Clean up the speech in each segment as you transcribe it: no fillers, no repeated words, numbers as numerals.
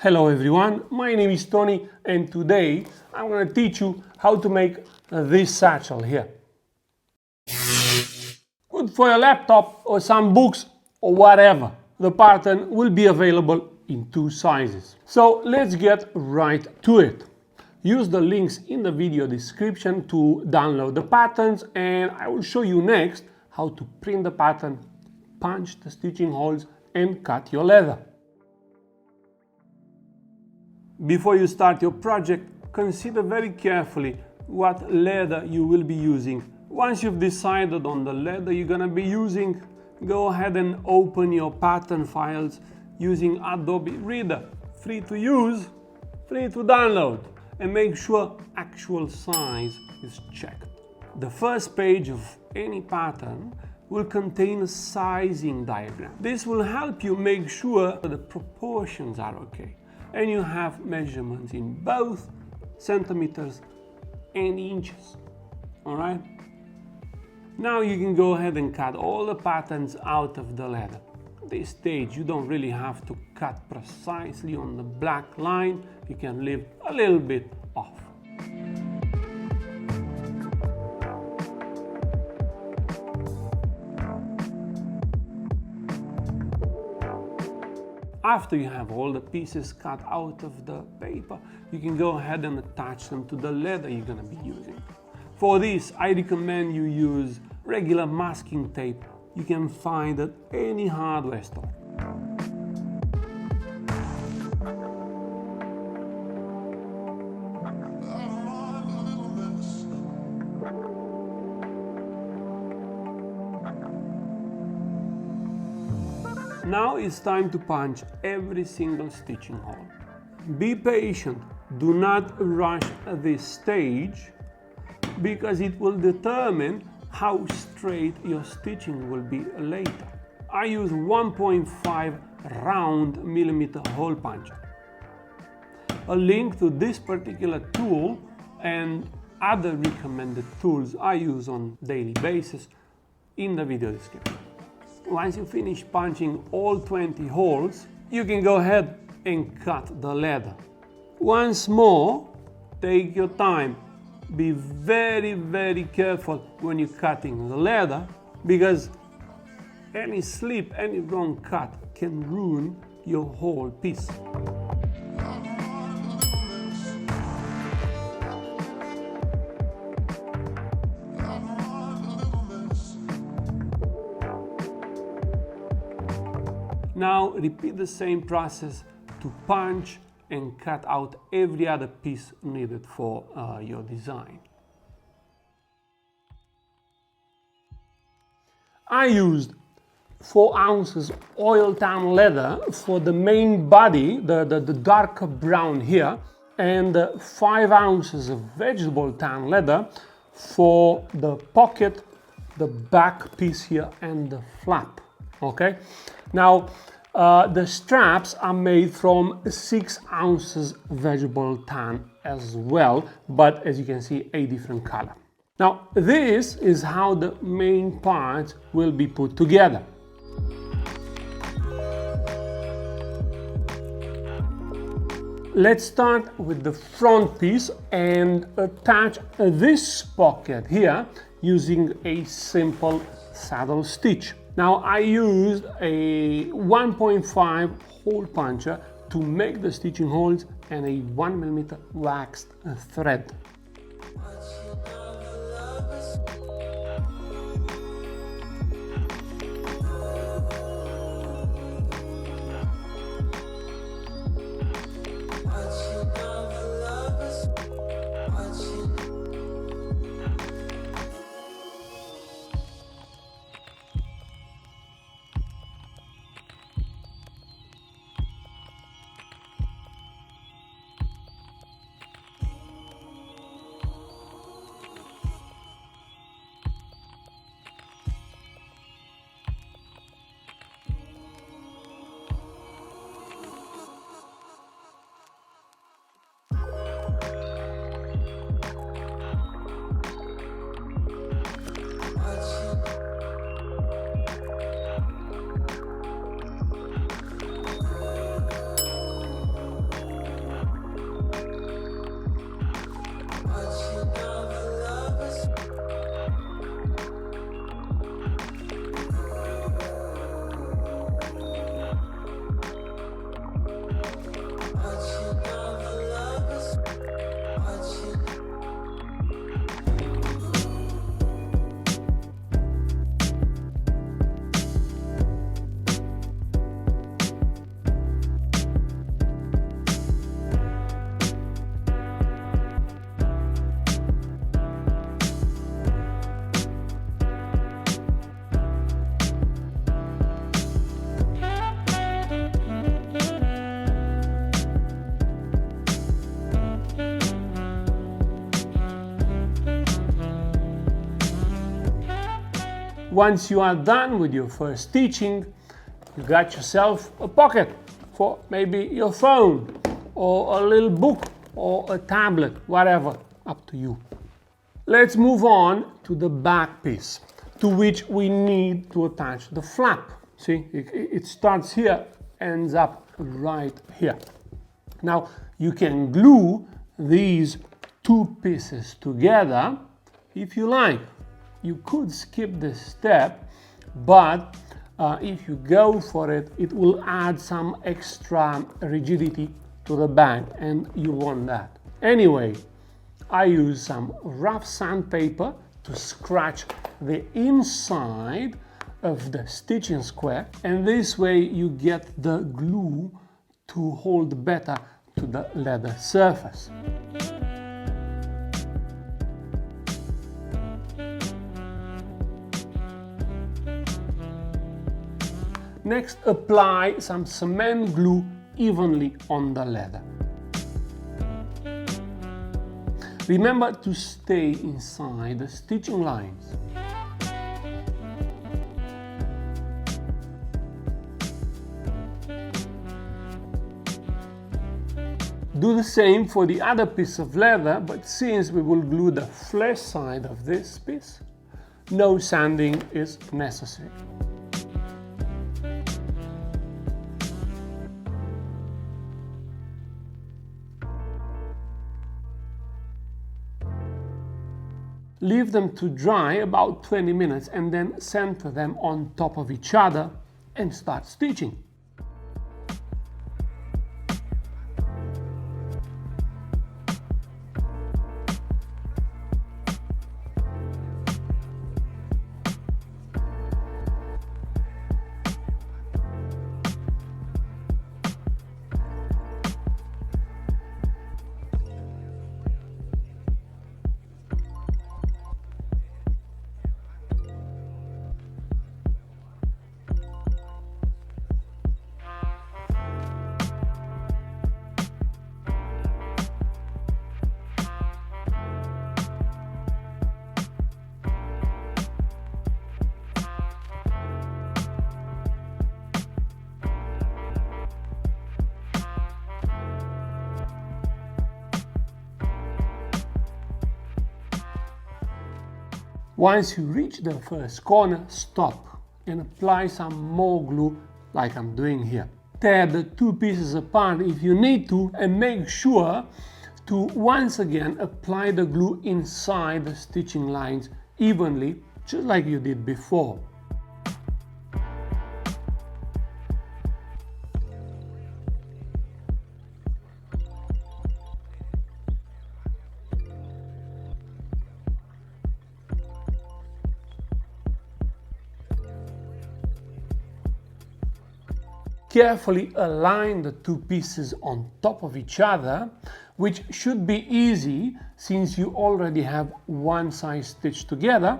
Hello everyone, my name is Tony and today I'm going to teach you how to make this satchel here. Good for your laptop or some books or whatever. The pattern will be available in two sizes. So let's get right to it. Use the links in the video description to download the patterns, and I will show you next how to print the pattern, punch the stitching holes and cut your leather. Before you start your project, consider very carefully what leather you will be using. Once you've decided on the leather you're going to be using, go ahead and open your pattern files using Adobe Reader. Free to use, free to download, and make sure actual size is checked. The first page of any pattern will contain a sizing diagram. This will help you make sure the proportions are okay, and you have measurements in both centimeters and inches. All right? Now you can go ahead and cut all the patterns out of the leather. At this stage you don't really have to cut precisely on the black line. You can leave a little bit off. After you have all the pieces cut out of the paper, you can go ahead and attach them to the leather you're going to be using. For this, I recommend you use regular masking tape you can find at any hardware store. Now it's time to punch every single stitching hole. Be patient, do not rush this stage, because it will determine how straight your stitching will be later. I use 1.5 round millimeter hole puncher. A link to this particular tool and other recommended tools I use on a daily basis in the video description. Once you finish punching all 20 holes, you can go ahead and cut the leather. Once more, take your time. Be very careful when you're cutting the leather, because any slip, any wrong cut can ruin your whole piece. Now repeat the same process to punch and cut out every other piece needed for your design. I used 4 ounces oil tan leather for the main body, the darker brown here, and 5 ounces of vegetable tan leather for the pocket, the back piece here, and the flap. Okay? Now, the straps are made from 6 ounces vegetable tan as well, but as you can see, a different color. Now, this is how the main parts will be put together. Let's start with the front piece and attach this pocket here using a simple saddle stitch. Now I used a 1.5 hole puncher to make the stitching holes and a 1mm waxed thread. Once you are done with your first stitching, you got yourself a pocket for maybe your phone or a little book or a tablet, whatever, up to you. Let's move on to the back piece, to which we need to attach the flap. See, it starts here, ends up right here. Now, you can glue these two pieces together if you like. You could skip this step, but if you go for it, it will add some extra rigidity to the bag, and you want that. Anyway, I use some rough sandpaper to scratch the inside of the stitching square, and this way you get the glue to hold better to the leather surface. Next, apply some cement glue evenly on the leather. Remember to stay inside the stitching lines. Do the same for the other piece of leather, but since we will glue the flesh side of this piece, no sanding is necessary. Leave them to dry about 20 minutes and then center them on top of each other and start stitching. Once you reach the first corner, stop and apply some more glue like I'm doing here. Tear the two pieces apart if you need to, and make sure to once again apply the glue inside the stitching lines evenly, just like you did before. Carefully align the two pieces on top of each other, which should be easy since you already have one side stitched together,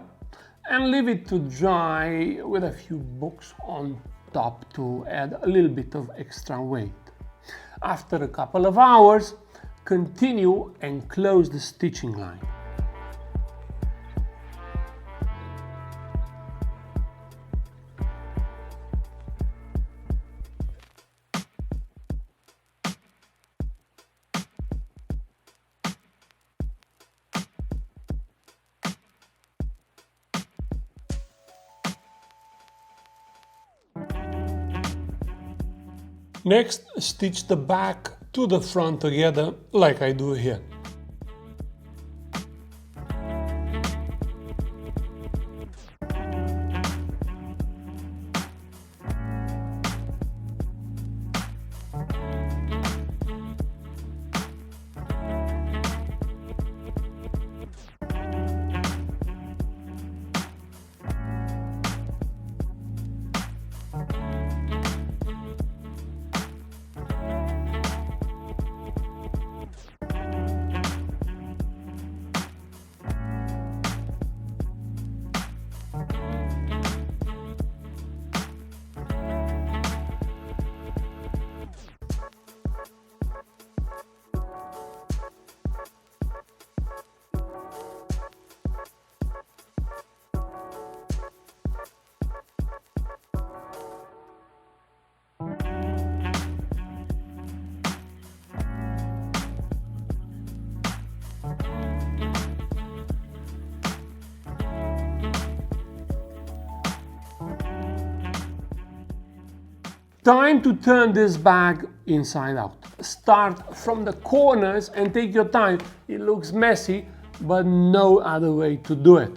and leave it to dry with a few books on top to add a little bit of extra weight. After a couple of hours, continue and close the stitching line. Next, stitch the back to the front together like I do here. Time to turn this bag inside out. Start from the corners and take your time. It looks messy, but no other way to do it.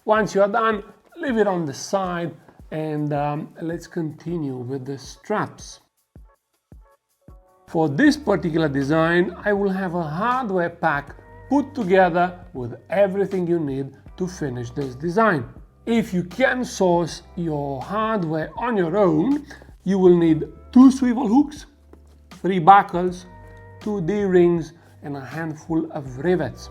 Once you are done, leave it on the side and let's continue with the straps. For this particular design, I will have a hardware pack put together with everything you need to finish this design. If you can source your hardware on your own, you will need 2 swivel hooks, 3 buckles, 2 D-rings and a handful of rivets.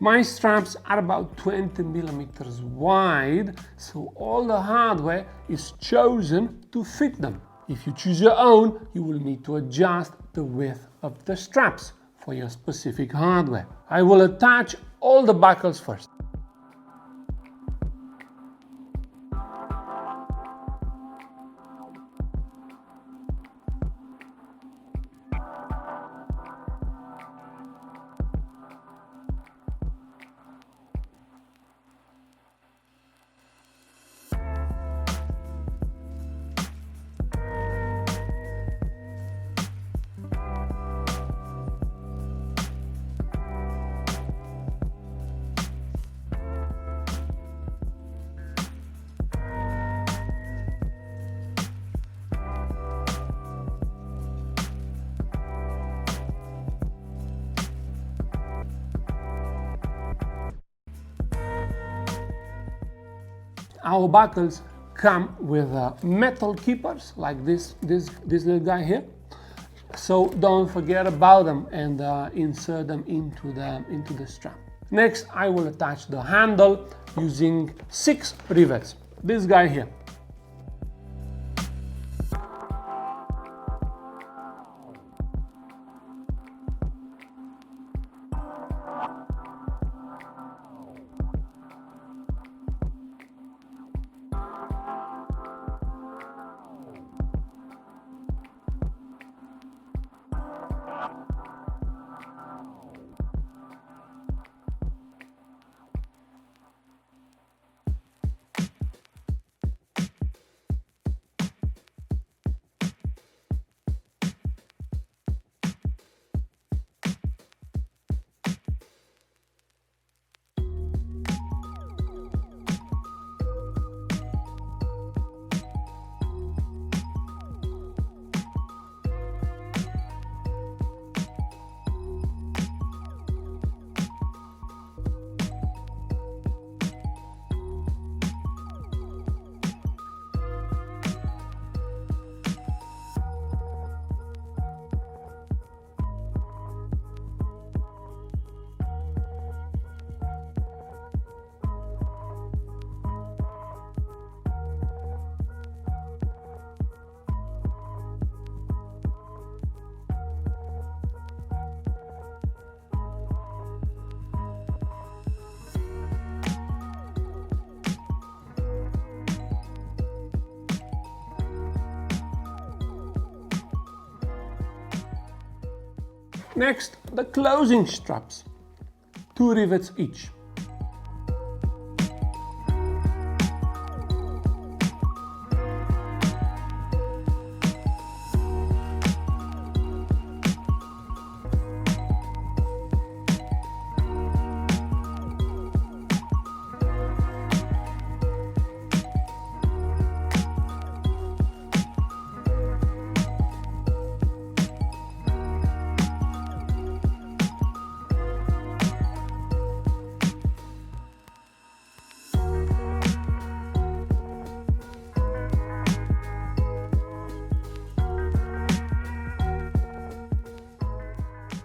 My straps are about 20 millimeters wide, so all the hardware is chosen to fit them. If you choose your own, you will need to adjust the width of the straps for your specific hardware. I will attach all the buckles first. Our buckles come with metal keepers like this little guy here. So don't forget about them and insert them into the strap. Next, I will attach the handle using 6 rivets. This guy here. Next, the closing straps, 2 rivets each.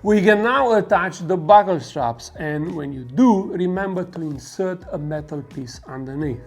We can now attach the buckle straps, and when you do, remember to insert a metal piece underneath.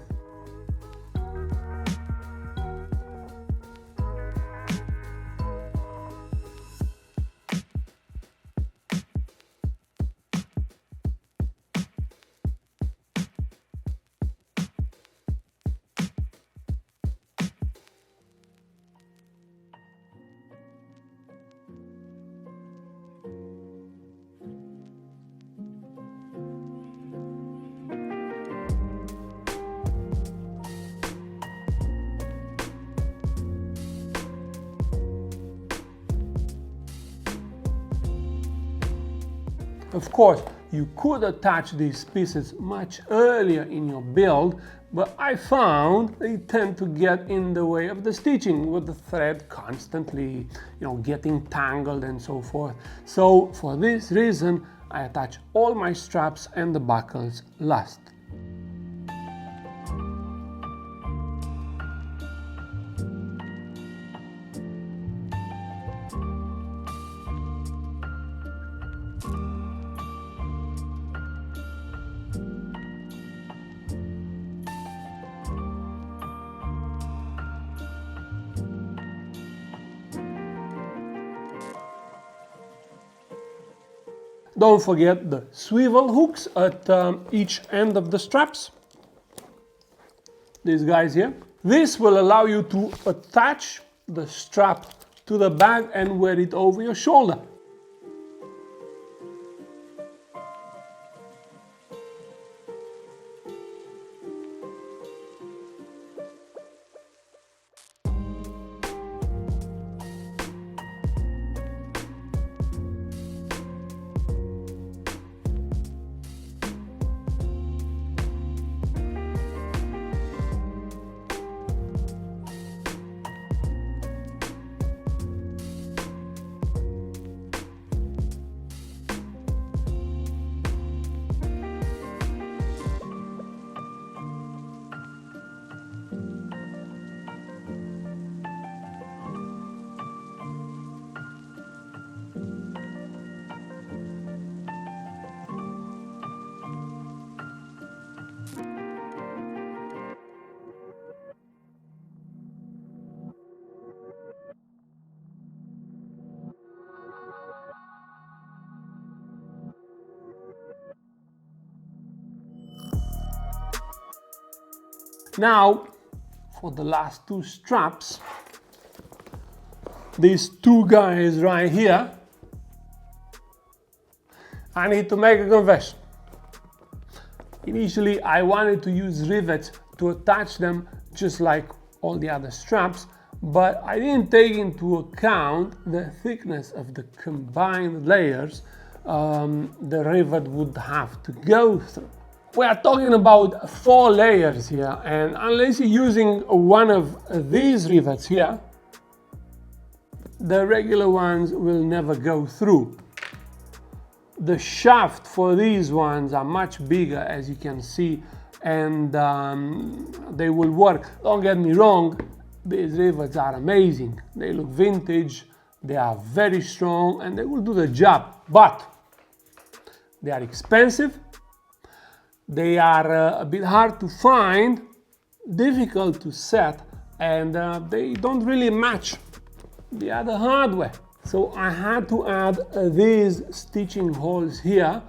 Of course, you could attach these pieces much earlier in your build, but I found they tend to get in the way of the stitching with the thread constantly, getting tangled and so forth. So for this reason, I attach all my straps and the buckles last. Don't forget the swivel hooks at each end of the straps. These guys here. This will allow you to attach the strap to the bag and wear it over your shoulder. Now, for the last two straps, these two guys right here, I need to make a confession. Initially, I wanted to use rivets to attach them just like all the other straps, but I didn't take into account the thickness of the combined layers the rivet would have to go through. We are talking about 4 layers here, and unless you're using one of these rivets here, the regular ones will never go through. The shaft for these ones are much bigger, as you can see, and they will work. Don't get me wrong, these rivets are amazing. They look vintage, they are very strong, and they will do the job, but they are expensive. They are a bit hard to find, difficult to set, and they don't really match the other hardware. So I had to add these stitching holes here,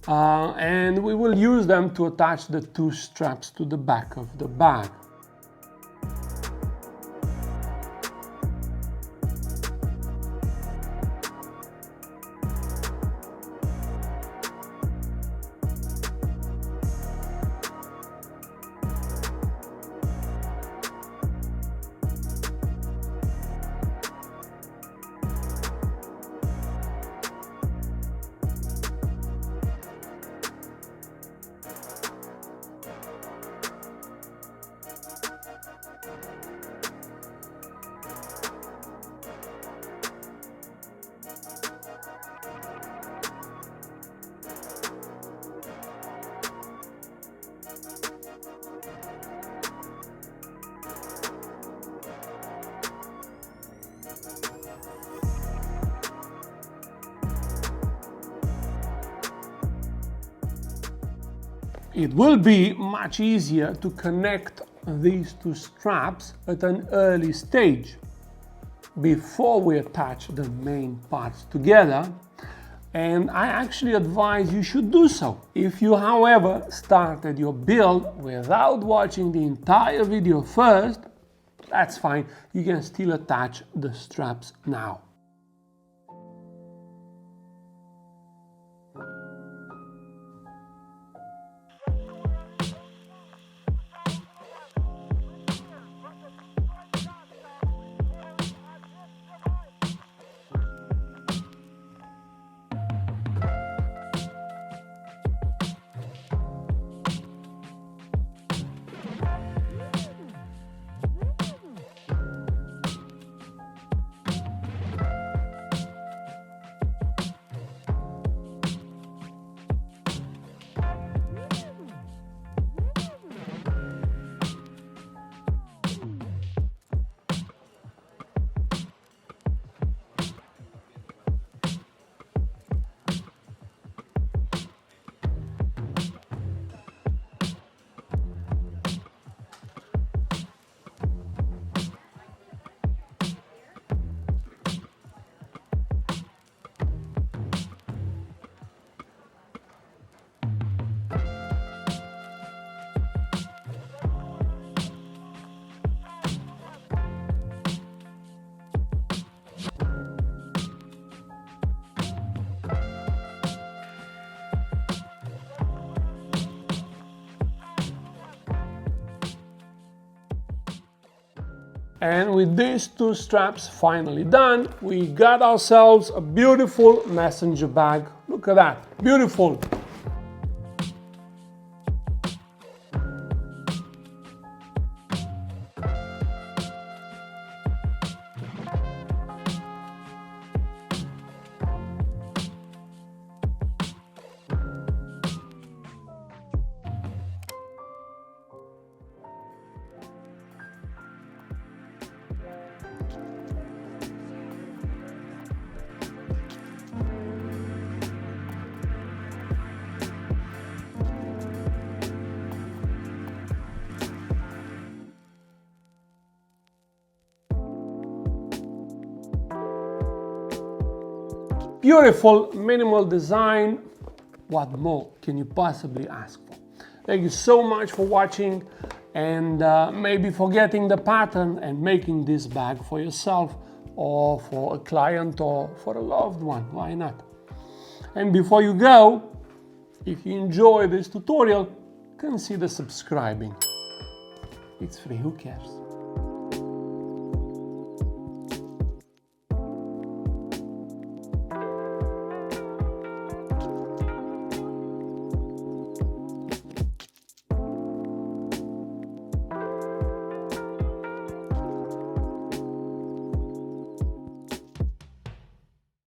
and we will use them to attach the 2 straps to the back of the bag. It will be much easier to connect these two straps at an early stage, before we attach the main parts together, and I actually advise you should do so. If you, however, started your build without watching the entire video first, that's fine, you can still attach the straps now. And with these two straps finally done, we got ourselves a beautiful messenger bag. Look at that, beautiful. Beautiful minimal design. What more can you possibly ask for? Thank you so much for watching, and maybe for getting the pattern and making this bag for yourself or for a client or for a loved one. Why not? And before you go, if you enjoy this tutorial, consider subscribing. It's free, who cares?